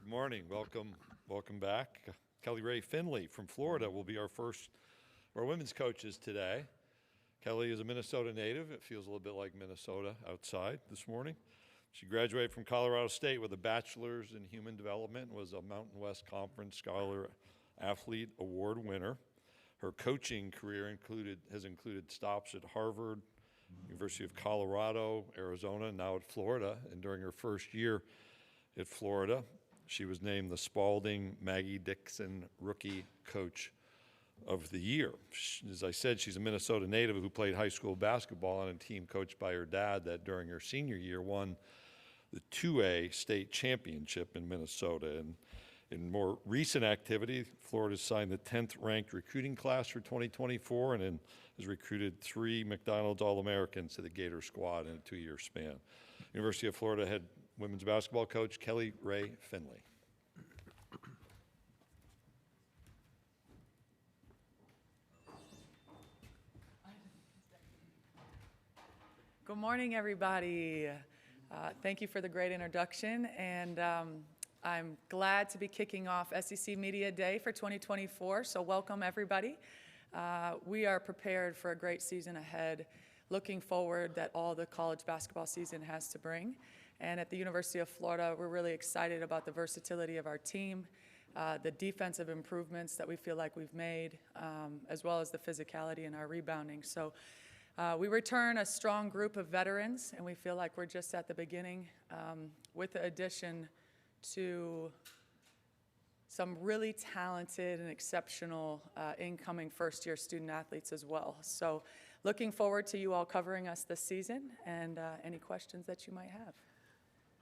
morning. Welcome back. Kelly Rae Finley from Florida will be our women's coaches today. Kelly is a Minnesota native. It feels a little bit like Minnesota outside this morning. She graduated from Colorado State with a bachelor's in human development and was a Mountain West Conference Scholar Athlete Award winner. Her coaching career has included stops at Harvard, University of Colorado, Arizona, and now at Florida. And during her first year at Florida, she was named the Spalding Maggie Dixon Rookie Coach of the Year. As I said, she's a Minnesota native who played high school basketball on a team coached by her dad that during her senior year won the 2A state championship in Minnesota. And in more recent activity, Florida signed the 10th ranked recruiting class for 2024 and then has recruited 3 McDonald's All-Americans to the Gator squad in a 2-year span. University of Florida head women's basketball coach Kelly Rae Finley. Good morning, everybody. Thank you for the great introduction, and I'm glad to be kicking off SEC Media Day for 2024, so welcome everybody. We are prepared for a great season ahead, looking forward that all the college basketball season has to bring. And at the University of Florida, we're really excited about the versatility of our team, the defensive improvements that we feel like we've made, as well as the physicality in our rebounding. So we return a strong group of veterans, and we feel like we're just at the beginning with the addition to some really talented and exceptional incoming first-year student athletes as well. So looking forward to you all covering us this season and any questions that you might have.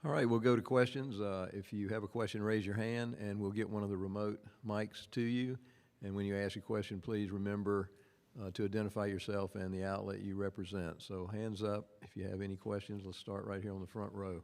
All right, we'll go to questions. If you have a question, raise your hand, and we'll get one of the remote mics to you. And when you ask a question, please remember to identify yourself and the outlet you represent. So hands up if you have any questions. Let's start right here on the front row.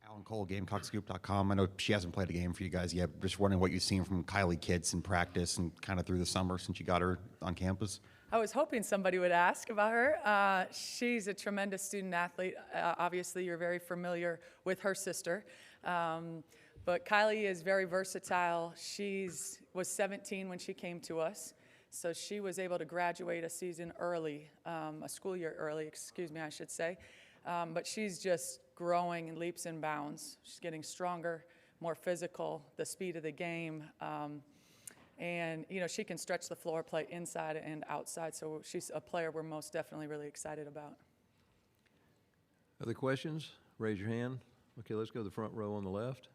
Alan Cole, GamecockScoop.com. I know she hasn't played a game for you guys yet. Just wondering what you've seen from Kylie Kitts in practice and kind of through the summer since you got her on campus. I was hoping somebody would ask about her. She's a tremendous student athlete. Obviously, you're very familiar with her sister. But Kylie is very versatile. She was 17 when she came to us. So she was able to graduate a season early, a school year early, I should say. But she's just growing in leaps and bounds. She's getting stronger, more physical, the speed of the game. And, you know, she can stretch the floor, play inside and outside. So she's a player we're most definitely really excited about. Other questions? Raise your hand. Okay, let's go to the front row on the left.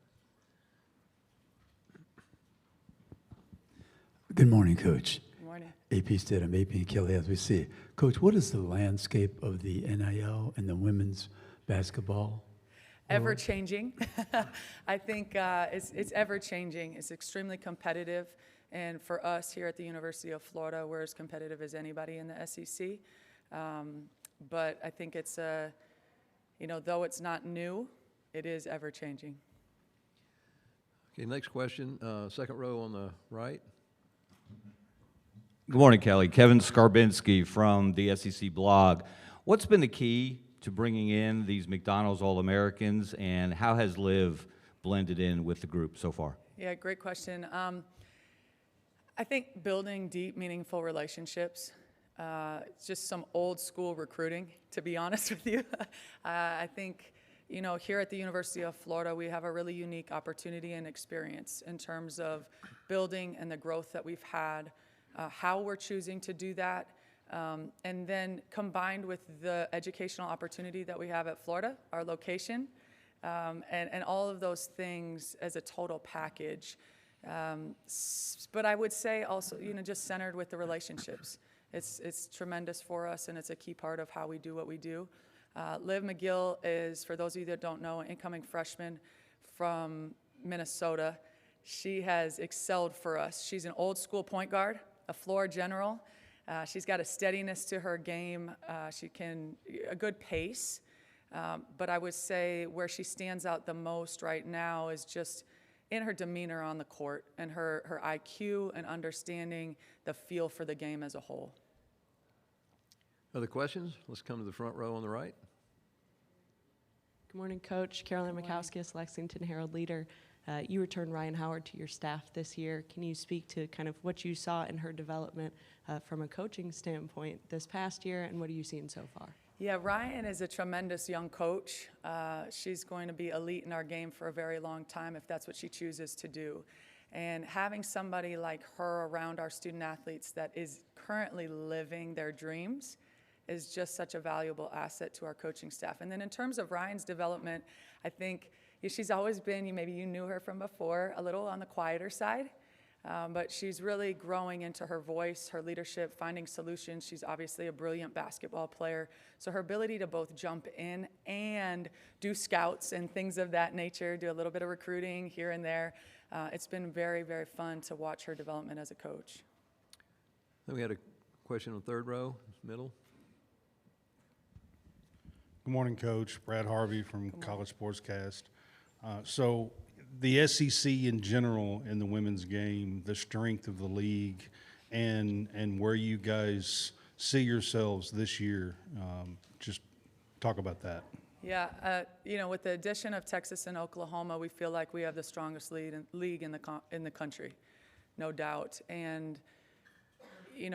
Good morning, Coach. Good morning. AP Stidham, AP and Kelly, as we see. Coach, what is the landscape of the NIL and the women's basketball? Ever-changing. I think it's ever-changing. It's extremely competitive. And for us here at the University of Florida, we're as competitive as anybody in the SEC. But I think it's, though it's not new, it is ever-changing. Okay, next question, second row on the right. Good morning, Kelly. Kevin Skarbinski from the SEC blog. What's been the key to bringing in these McDonald's All-Americans, and how has Liv blended in with the group so far? Yeah, great question. I think building deep, meaningful relationships. It's just some old school recruiting, to be honest with you. I think, here at the University of Florida, we have a really unique opportunity and experience in terms of building and the growth that we've had, how we're choosing to do that, and then combined with the educational opportunity that we have at Florida, our location, and all of those things as a total package. But I would say also, just centered with the relationships. It's tremendous for us, and it's a key part of how we do what we do. Liv McGill is, for those of you that don't know, an incoming freshman from Minnesota. She has excelled for us. She's an old school point guard, a floor general. She's got a steadiness to her game. A good pace. But I would say where she stands out the most right now is just in her demeanor on the court and her IQ and understanding the feel for the game as a whole. Other questions? Let's come to the front row on the right. Good morning, Coach. Carolyn Mikowskis, Lexington Herald Leader. You returned Ryan Howard to your staff this year. Can you speak to kind of what you saw in her development from a coaching standpoint this past year, and what are you seeing so far? Yeah, Ryan is a tremendous young coach. She's going to be elite in our game for a very long time if that's what she chooses to do. And having somebody like her around our student athletes that is currently living their dreams is just such a valuable asset to our coaching staff. And then in terms of Ryan's development, I think she's always been, maybe you knew her from before, a little on the quieter side. But she's really growing into her voice, her leadership, finding solutions. She's obviously a brilliant basketball player. So her ability to both jump in and do scouts and things of that nature, do a little bit of recruiting here and there, it's been very, very fun to watch her development as a coach. Then we had a question on the third row, middle. Good morning, Coach. Brad Harvey from College Sportscast. So the SEC in general in the women's game, the strength of the league, and where you guys see yourselves this year, just talk about that. Yeah, with the addition of Texas and Oklahoma, we feel like we have the strongest league in the country, no doubt. And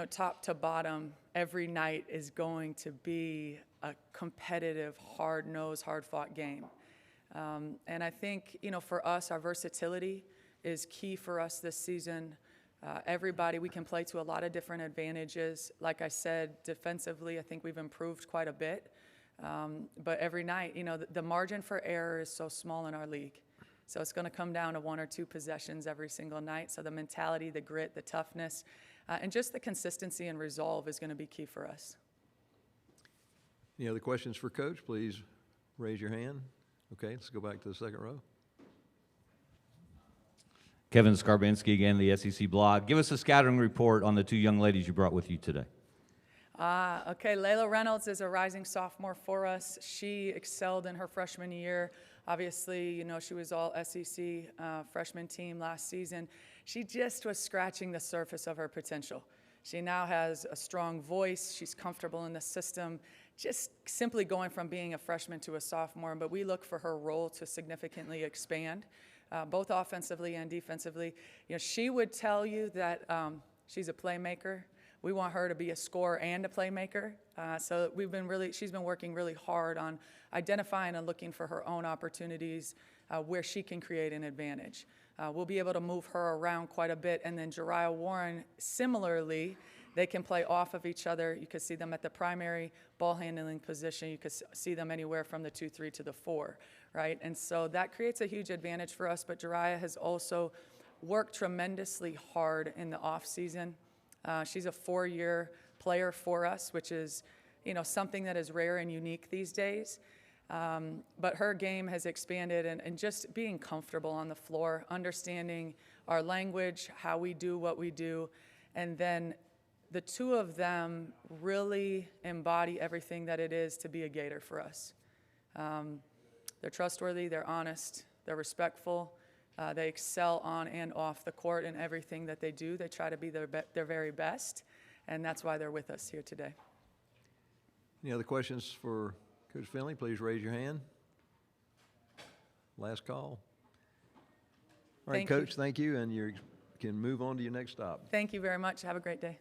top to bottom, every night is going to be a competitive, hard-nosed, hard-fought game. And I think, for us, our versatility is key for us this season. Everybody, we can play to a lot of different advantages. Like I said, defensively, I think we've improved quite a bit. But every night, the margin for error is so small in our league. So it's going to come down to 1 or 2 possessions every single night. So the mentality, the grit, the toughness, and just the consistency and resolve is going to be key for us. Any other questions for Coach? Please raise your hand. Okay, let's go back to the second row. Kevin Skarbinski again, the SEC blog. Give us a scouting report on the 2 young ladies you brought with you today. Okay, Layla Reynolds is a rising sophomore for us. She excelled in her freshman year. Obviously, she was all SEC freshman team last season. She just was scratching the surface of her potential. She now has a strong voice. She's comfortable in the system, just simply going from being a freshman to a sophomore. But we look for her role to significantly expand, both offensively and defensively. She would tell you that she's a playmaker. We want her to be a scorer and a playmaker. So she's been working really hard on identifying and looking for her own opportunities where she can create an advantage. We'll be able to move her around quite a bit. And then Jariah Warren, similarly, they can play off of each other. You could see them at the primary ball handling position. You could see them anywhere from the 2-3 to the 4, right? And so that creates a huge advantage for us. But Jariah has also worked tremendously hard in the off season. She's a 4-year player for us, which is, something that is rare and unique these days. But her game has expanded and just being comfortable on the floor, understanding our language, how we do what we do, and then the 2 of them really embody everything that it is to be a Gator for us. They're trustworthy, they're honest, they're respectful. They excel on and off the court in everything that they do. They try to be their very best, and that's why they're with us here today. Any other questions for Coach Finley? Please raise your hand. Last call. All right, Thank you. Coach, thank you, and you can move on to your next stop. Thank you very much. Have a great day.